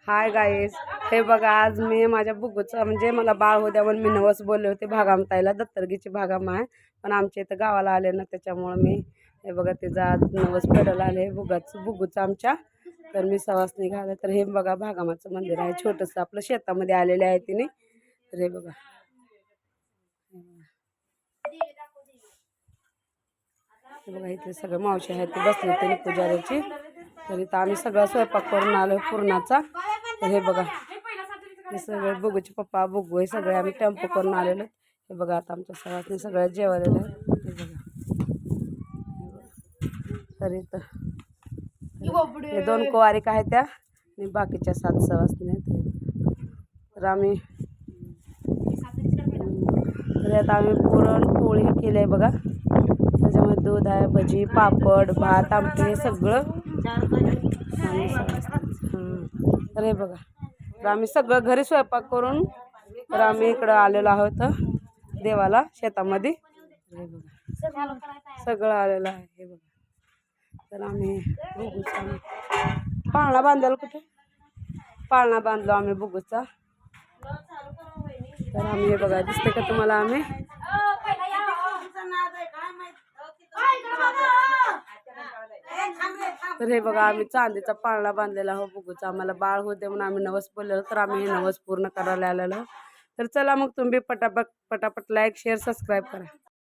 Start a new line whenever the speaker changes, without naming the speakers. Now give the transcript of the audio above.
Hi guys, हे बघा आज मी माझ्या बुगूचं म्हणजे मला बाळ होत्या म्हणून मी नवस बोलले होते भागामताईला. दत्तरगीची भागाम आहे पण आमच्या इथं गावाला आले ना त्याच्यामुळं मी हे बघा तिचा आज नवस फेडायला आले बुगूचं आमच्या. तर मी सवास निघाले. तर हे बघा भागामाचं मंदिर आहे छोटंसं आपलं शेतामध्ये आलेले आहे तिने. तर हे बघा इथे सगळं मावशी आहेत ते बसले त्यांनी पुजाऱ्याची. तर इथं आम्ही सगळा स्वयंपाक करून आलो पूर्णाचा. तर हे बघा हे सगळे बुगूचे पप्पा बुगू हे सगळे आम्ही टेम्पो करून आलेलो. हे बघा आता आमच्या सगळ्यांनी सगळ्या जेवायला आहे. हे बघा तर इथं हे 2 कुवारीक आहेत त्या आणि बाकीच्या 7 सवासणी आहेत. तर आम्ही तर आता आम्ही पुरणपोळी केली आहे बघा. त्याच्यामध्ये दूध आहे, भजी, पापड, भात, आमटी हे सगळं. तर हे बघा तर आम्ही सगळं घरी स्वयंपाक करून तर आम्ही इकडं आलेलो आहोत देवाला शेतामध्ये. हे बघा सगळं आलेलं आहे. हे बघा तर आम्ही पाळणा बांधायला कुठे पाळणा बांधलो आम्ही बुगूचा. तर आम्ही हे बघा दिसते का तुम्हाला आम्ही तर हे बघा आम्ही चांदीचा पाळणा बांधलेला हो बुगूचा. आम्हाला बाळ होते म्हणून आम्ही नवस बोललेलो तर आम्ही हे नवस पूर्ण करायला आलेलो. तर चला मग तुम्ही पटापट लाईक शेअर सबस्क्राईब करा.